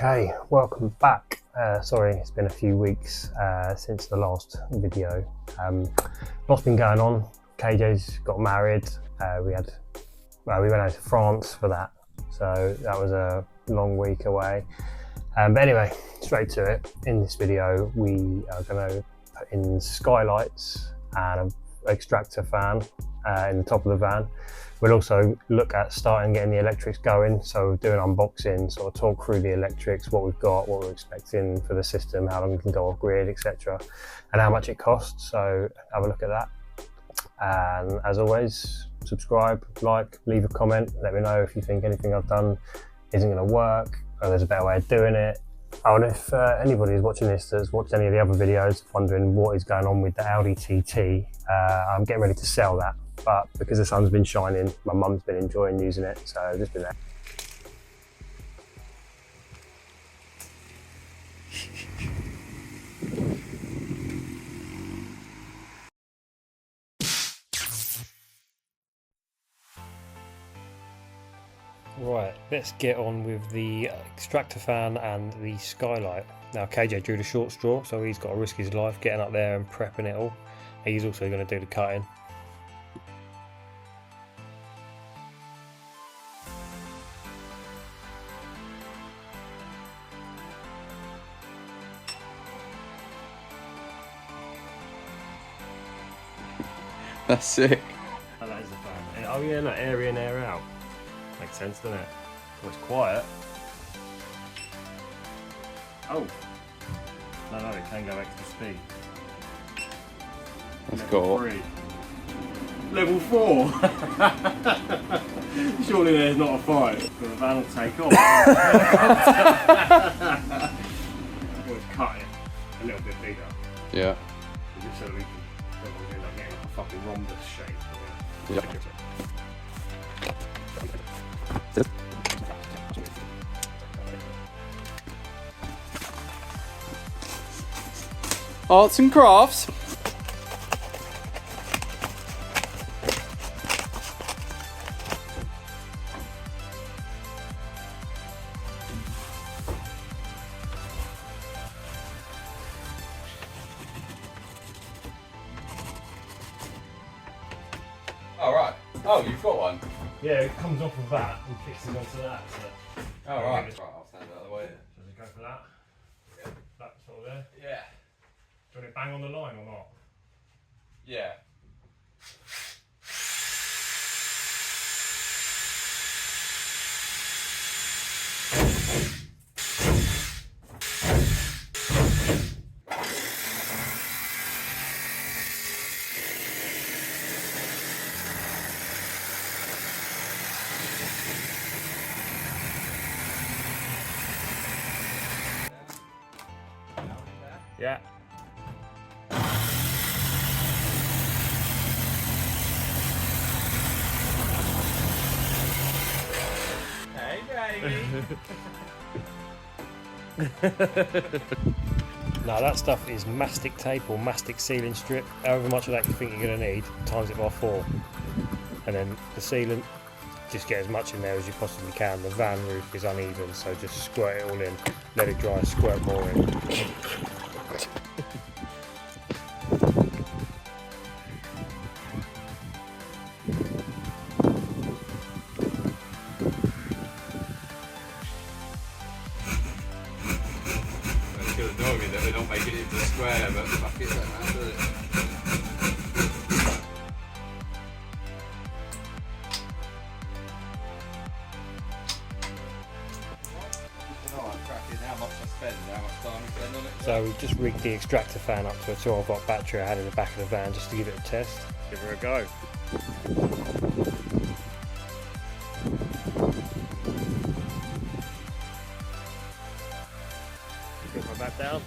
Okay, welcome back. Sorry, it's been a few weeks since the last video. Lots been going on. KJ's got married. We went out to France for that, so that was a long week away. But anyway, straight to it. In this video, we are going to put in skylights and an extractor fan in the top of the van. We'll also look at starting getting the electrics going, so do an unboxing, sort of talk through the electrics, what we've got, what we're expecting for the system, how long we can go off grid, etc., and how much it costs. So have a look at that. And as always, subscribe, like, leave a comment, let me know if you think anything I've done isn't going to work or there's a better way of doing it. Oh, and if anybody is watching this that's watched any of the other videos wondering what is going on with the Audi TT, I'm getting ready to sell that. But because the sun's been shining, my mum's been enjoying using it, so I've just been there. Right, let's get on with the extractor fan and the Skylight. Now KJ drew the short straw, so he's got to risk his life getting up there and prepping it all. He's also going to do the cutting. That's sick. Oh, that is the fan. Oh yeah, no, air in, air out. Makes sense, doesn't it? Well, it's quiet. Oh. No, it can go extra speed. That's cool. Level 4. Surely there's not a 5. But the van will take off. We'll cut it a little bit bigger. Yeah. Just so that we can end up getting like a fucking rhombus shape. Yep. Arts and crafts. Oh right. Oh, you've got one. Yeah, it comes off of that and fixes onto that. So. Oh right. Right, I'll stand out of the way. Should we go for that? Yeah. That sort of there. Yeah. Do you want it bang on the line or not? Yeah. Yeah. Hey baby. Now that stuff is mastic tape or mastic sealing strip. However much of that you think you're going to need, times it by 4. And then the sealant, just get as much in there as you possibly can. The van roof is uneven, so just squirt it all in, let it dry, squirt more in. It's gonna annoy me that we don't make it into a square, but fuck it, don't matter, does it? So we just rigged the extractor fan up to a 12-volt battery I had in the back of the van just to give it a test. Give her a go. Put my back down.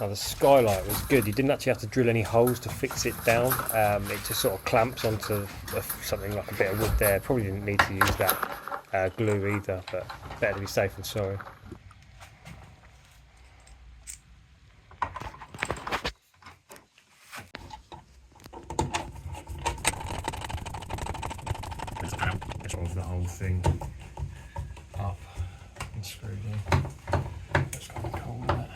Now the Skylight was good. You didn't actually have to drill any holes to fix it down. It just sort of clamps onto something like a bit of wood there. Probably didn't need to use that glue either, but better to be safe than sorry. whole thing up and screwed in. That's kind of cool, isn't it?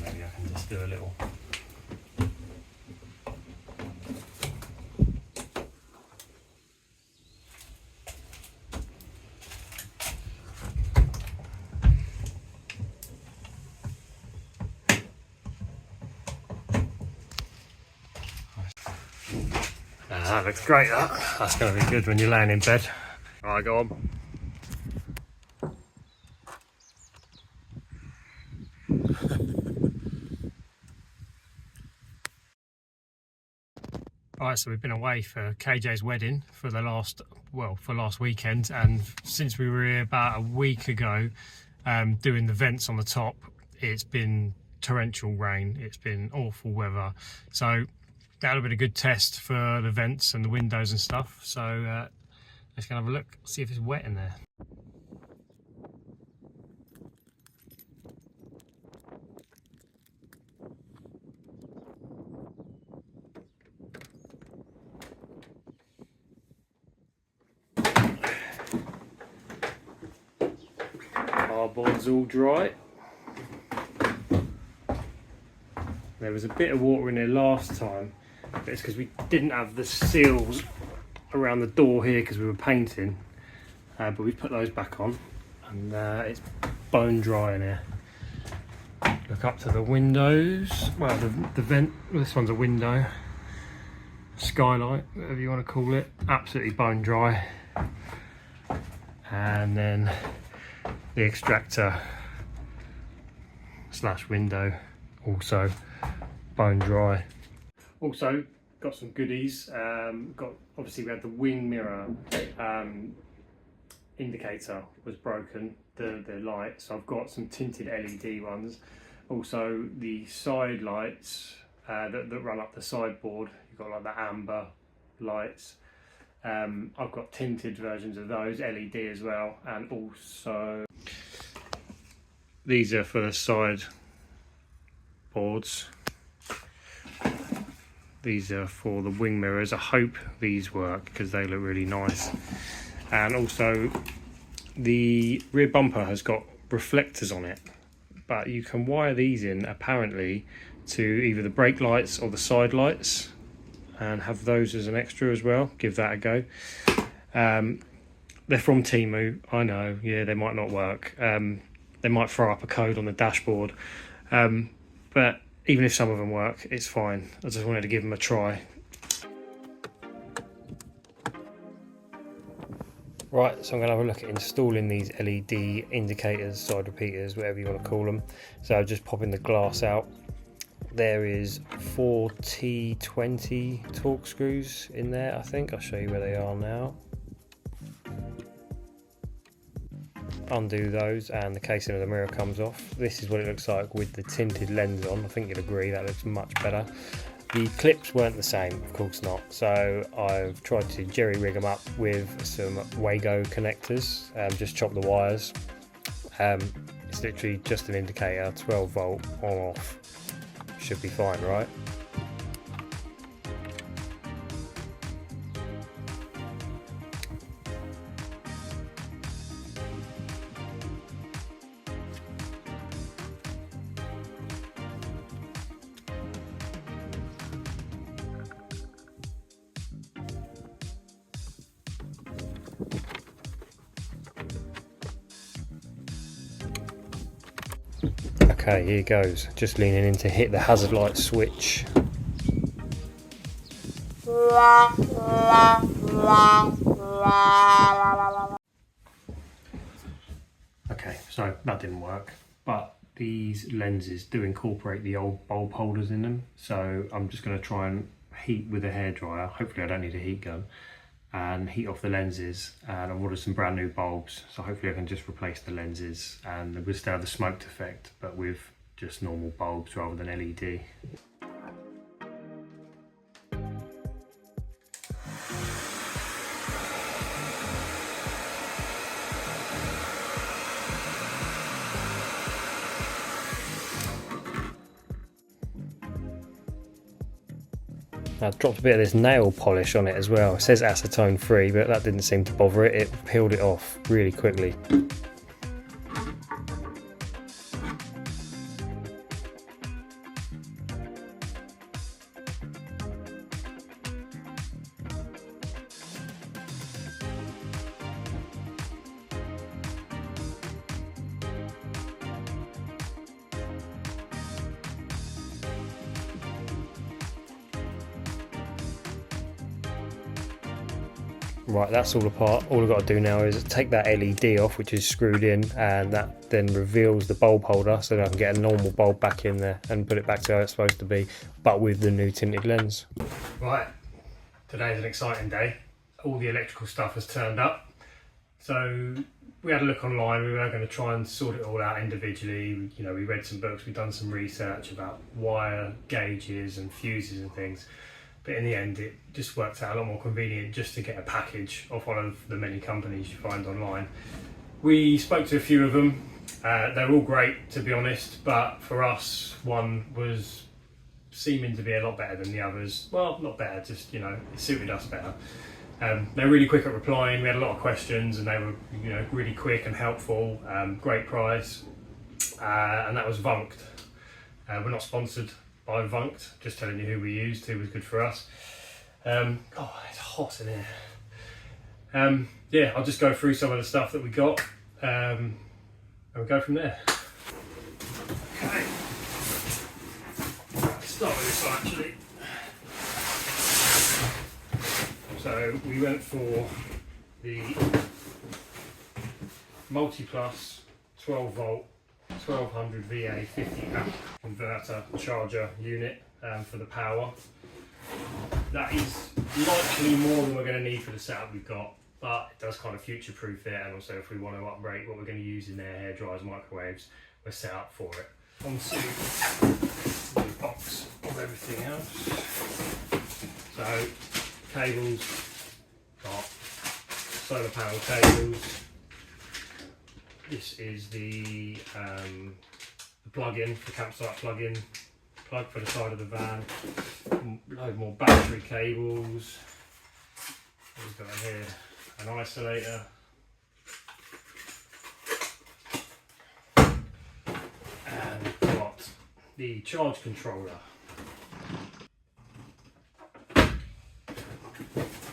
Maybe I can just do a little. That looks great, that. That's going to be good when you're laying in bed. Alright, go on. Alright, so we've been away for KJ's wedding for the last weekend, and since we were here about a week ago doing the vents on the top, it's been torrential rain, it's been awful weather. So that'll be a good test for the vents and the windows and stuff. So let's go have a look, see if it's wet in there. Cardboard's all dry. There was a bit of water in there last time, but it's because we didn't have the seals around the door here because we were painting, but we put those back on, and it's bone dry in here. Look up to the windows, well the vent, this one's a window, skylight, whatever you want to call it, absolutely bone dry. And then the extractor / window, also bone dry. Also got some goodies. Obviously we had the wing mirror indicator was broken, the light, so I've got some tinted LED ones. Also the side lights that run up the sideboard, you've got like the amber lights. I've got tinted versions of those, LED as well, and also these are for the side boards. These are for the wing mirrors. I hope these work because they look really nice. And also the rear bumper has got reflectors on it, but you can wire these in apparently to either the brake lights or the side lights and have those as an extra as well. Give that a go. They're from Temu, I know, yeah, they might not work. They might throw up a code on the dashboard, but even if some of them work, it's fine. I just wanted to give them a try. Right, so I'm going to have a look at installing these LED indicators, side repeaters, whatever you want to call them. So just popping the glass out. There is 4 T20 torque screws in there, I think. I'll show you where they are now. Undo those and the casing of the mirror comes off. This is what it looks like with the tinted lens on. I think you'll agree that looks much better. The clips weren't the same, of course not, so I've tried to jerry rig them up with some Wago connectors, just chop the wires. It's literally just an indicator, 12 volt on off, should be fine, right? Okay, here goes. Just leaning in to hit the hazard light switch. Okay, so that didn't work, but these lenses do incorporate the old bulb holders in them, so I'm just going to try and heat with a hairdryer. Hopefully I don't need a heat gun, and heat off the lenses. And I've ordered some brand new bulbs, so hopefully I can just replace the lenses and we'll still have the smoked effect, but with just normal bulbs rather than LED. I dropped a bit of this nail polish on it as well. It says acetone free, but that didn't seem to bother it. It peeled it off really quickly. Right, that's all apart. All I've got to do now is take that LED off, which is screwed in, and that then reveals the bulb holder so that I can get a normal bulb back in there and put it back to how it's supposed to be, but with the new tinted lens. Right, today's an exciting day. All the electrical stuff has turned up. So we had a look online. We were going to try and sort it all out individually. You know, we read some books, we've done some research about wire gauges and fuses and things. But in the end, it just worked out a lot more convenient just to get a package off one of the many companies you find online. We spoke to a few of them. They're all great, to be honest, but for us, one was seeming to be a lot better than the others. Well, not better, just, you know, it suited us better. They're really quick at replying. We had a lot of questions and they were, you know, really quick and helpful. Great price, and that was Vunkt. We're not sponsored by Vunkt, just telling you who we used, who was good for us. Oh, it's hot in here. Yeah, I'll just go through some of the stuff that we got, and we'll go from there. Okay, let's start with this one actually. So we went for the Multiplus 12 volt 1200 VA 50 amp inverter charger unit for the power. That is likely more than we're going to need for the setup we've got, but it does kind of future proof it, and also if we want to upgrade what we're going to use in there, hair dryers, microwaves, we're set up for it. Onto the box of everything else. So cables, got solar panel cables. This is the plug-in, the campsite plug-in, plug for the side of the van. Load more battery cables. What we've got in here, an isolator. And we've got the charge controller.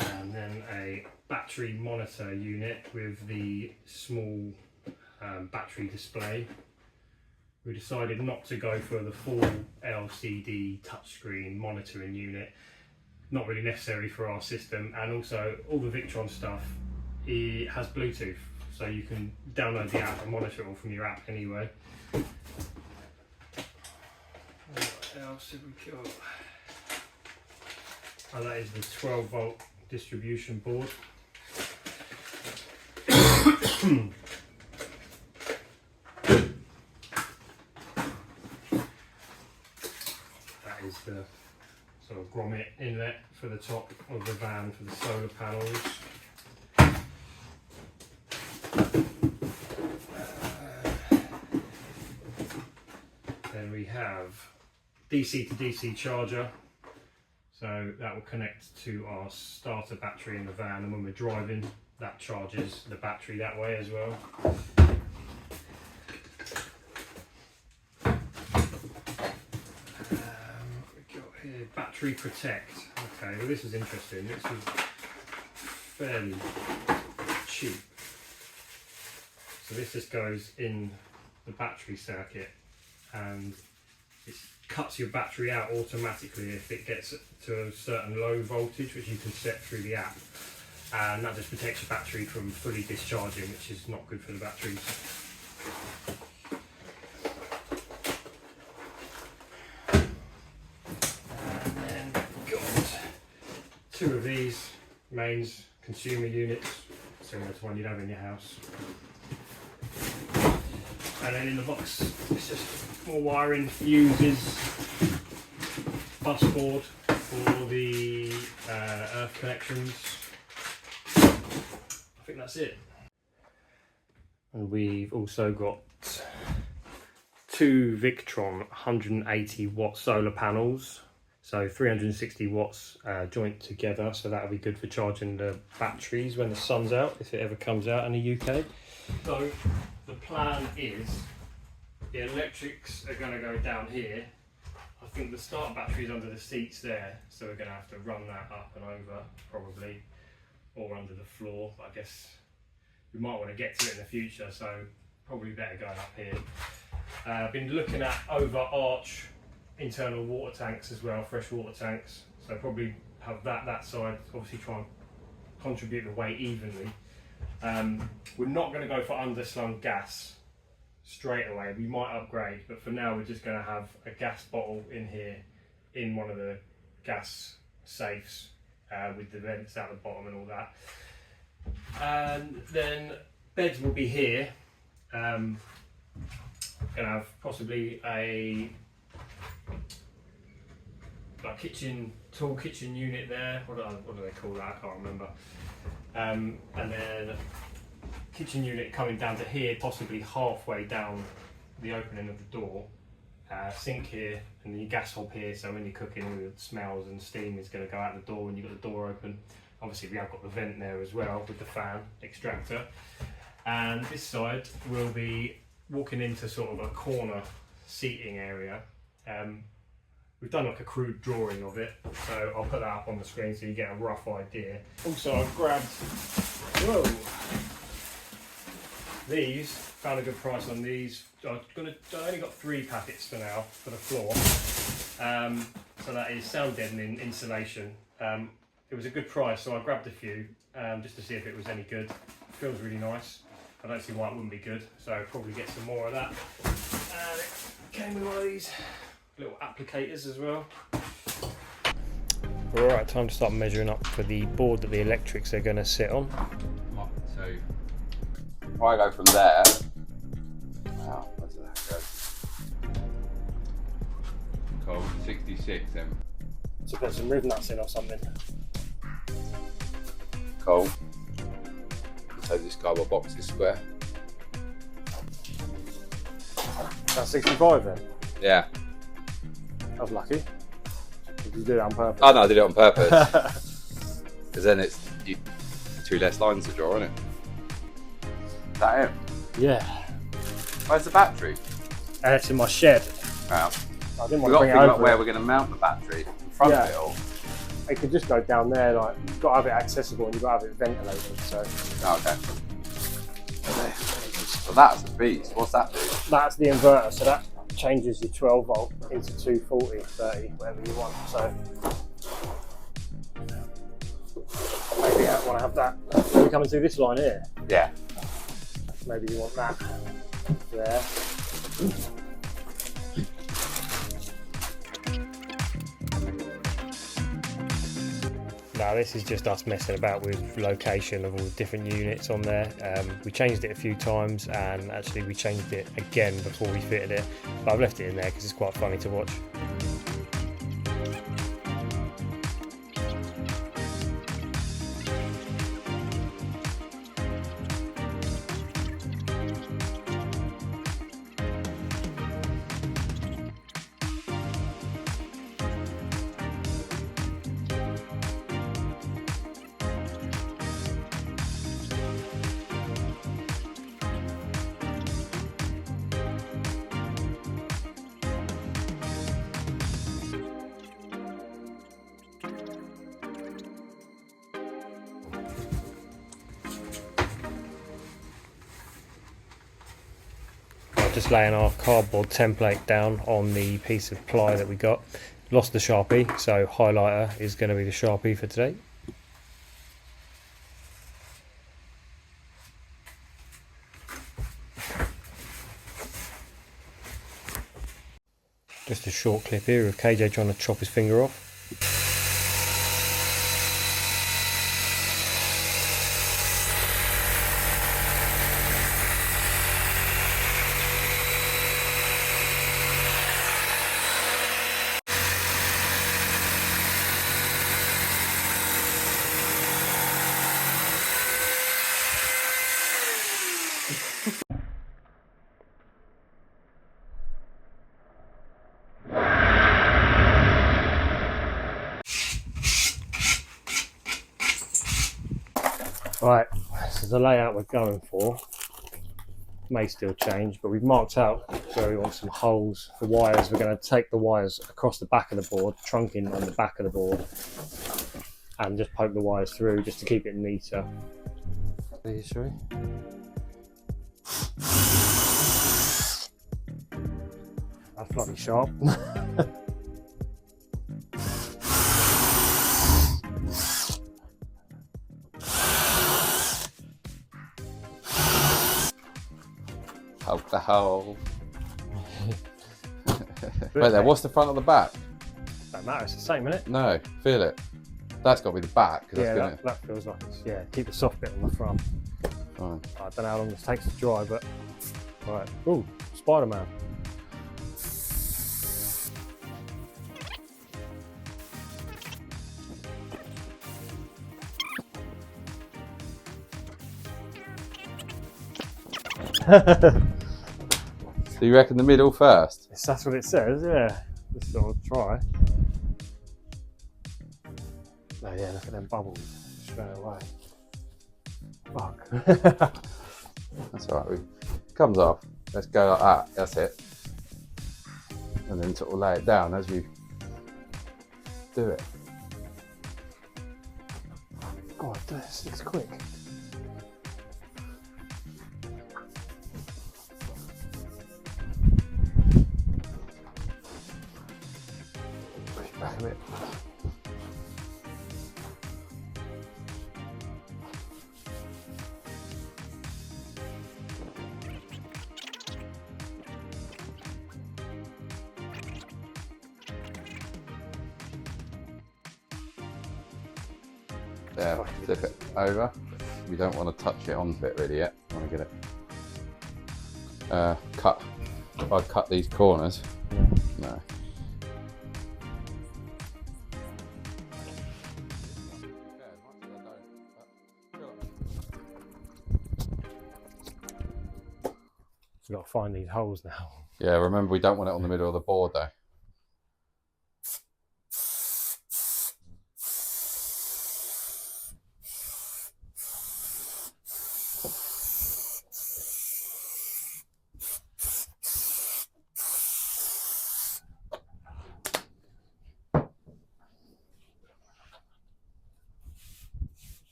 And then a battery monitor unit with the small battery display. We decided not to go for the full LCD touchscreen monitoring unit, not really necessary for our system, and also all the Victron stuff, it has Bluetooth, so you can download the app and monitor it all from your app anyway. What else have we got? Oh, that is the 12 volt distribution board. That is the sort of grommet inlet for the top of the van for the solar panels. Then we have DC to DC charger. So that will connect to our starter battery in the van, and when we're driving, that charges the battery that way as well. We've got here battery protect. Okay, well this is interesting. This was fairly cheap. So this just goes in the battery circuit, and it cuts your battery out automatically if it gets to a certain low voltage, which you can set through the app, and that just protects your battery from fully discharging, which is not good for the batteries. And then we've got two of these mains consumer units, similar to one you'd have in your house. And then in the box, it's just more wiring, fuses, bus board for the earth connections. I think that's it. And we've also got two Victron 180 watt solar panels. So 360 watts joint together, so that'll be good for charging the batteries when the sun's out, if it ever comes out in the UK. So the plan is the electrics are going to go down here. I think the start battery is under the seats there, so we're going to have to run that up and over probably, or under the floor. I guess we might want to get to it in the future, so probably better going up here. I've been looking at over arch internal water tanks as well, fresh water tanks, so probably have that side, obviously try and contribute the weight evenly. We're not going to go for underslung gas straight away, we might upgrade, but for now we're just going to have a gas bottle in here in one of the gas safes with the vents out the bottom and all that. And then beds will be here. Going to have possibly a tall kitchen unit there. What do they call that? I can't remember. And then kitchen unit coming down to here, possibly halfway down the opening of the door. Sink here and your gas hob here, so when you're cooking, all the smells and steam is going to go out the door when you've got the door open. Obviously we have got the vent there as well with the fan extractor. And this side will be walking into sort of a corner seating area. We've done like a crude drawing of it, so I'll put that up on the screen so you get a rough idea. Also I've grabbed, these, found a good price on these. I only got 3 packets for now for the floor. So that is sound deadening insulation. It was a good price, so I grabbed a few just to see if it was any good. It feels really nice. I don't see why it wouldn't be good, so probably get some more of that. And it came with one of these little applicators as well. Alright, time to start measuring up for the board that the electrics are going to sit on. So if I go from there, wow, where does that go? cold 66 then. To put some roof nuts in or something. Cool. So this cardboard box is square. That's 65 then? Yeah. I was lucky. Did you do it on purpose? Oh no, I did it on purpose. Because then it's 2 less lines to draw, isn't it? Is that it? Yeah. Where's the battery? And it's in my shed. Wow. I didn't We've want to bring got to it figure out over. where we're going to mount the battery in front of it all. It could just go down there, like, you've got to have it accessible and you've got to have it ventilated, so. Oh, okay. So that's the beast. What's that do? That's the inverter, so that changes your 12 volt into 240, 30, whatever you want, so. Maybe I want to have that. Maybe coming through this line here. Yeah. Maybe you want that there. Now this is just us messing about with location of all the different units on there. We changed it a few times and actually we changed it again before we fitted it, but I've left it in there because it's quite funny to watch. Just laying our cardboard template down on the piece of ply that we got. Lost the Sharpie, so highlighter is going to be the Sharpie for today. Just a short clip here of KJ trying to chop his finger off. Right, this is the layout we're going for. May still change, but we've marked out where we want some holes for wires. We're going to take the wires across the back of the board, trunking on the back of the board, and just poke the wires through just to keep it neater. Are you sure? That's bloody sharp. Poke the hole. Wait there, what's the front or the back? Don't matter, it's the same, isn't it? No, feel it. That's got to be the back. Yeah, that's that feels like it's, yeah, keep the soft bit on the front. Fine. I don't know how long this takes to dry, but right. Ooh, Spider-Man. So you reckon the middle first? That's what it says, yeah. Just sort of try. Oh yeah, look at them bubbles straight away. Fuck. That's alright, it comes off. Let's go like that, that's it. And then sort of lay it down as you do it. God, this looks quick. Push it back a bit. There, flip it over. We don't want to touch it onto it really yet. I want to get it cut. If I cut these corners, no. We've got to find these holes now. Yeah, remember we don't want it on the middle of the board though.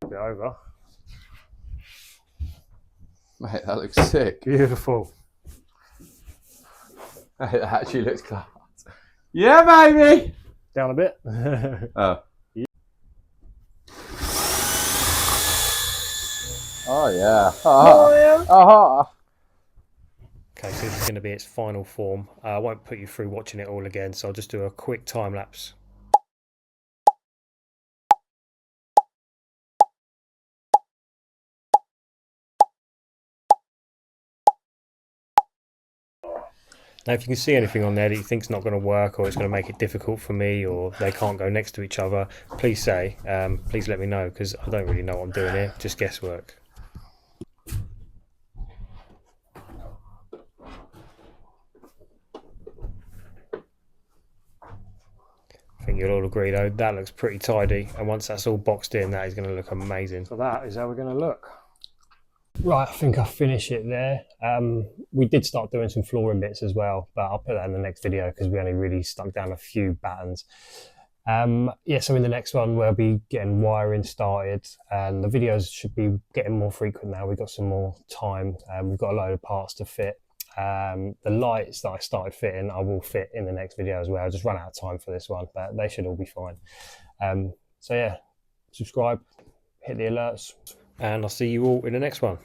Bit over. Mate, that looks sick. Beautiful. It actually looks class. Yeah, baby! Down a bit. Oh. Oh yeah. Oh yeah. Oh. Okay, so this is going to be its final form. I won't put you through watching it all again, so I'll just do a quick time lapse. Now, if you can see anything on there that you think's not going to work, or it's going to make it difficult for me, or they can't go next to each other, please say. Please let me know, because I don't really know what I'm doing here. Just guesswork. I think you'll all agree though, that looks pretty tidy, and once that's all boxed in, that is going to look amazing. So that is how we're going to look. Right, I think I'll finish it there. We did start doing some flooring bits as well, but I'll put that in the next video because we only really stuck down a few battens. Yeah, so in the next one we'll be getting wiring started, and the videos should be getting more frequent now. We've got some more time. We've got a load of parts to fit. The lights that I started fitting, I will fit in the next video as well. I'll just run out of time for this one, but they should all be fine. So yeah, subscribe, hit the alerts, and I'll see you all in the next one.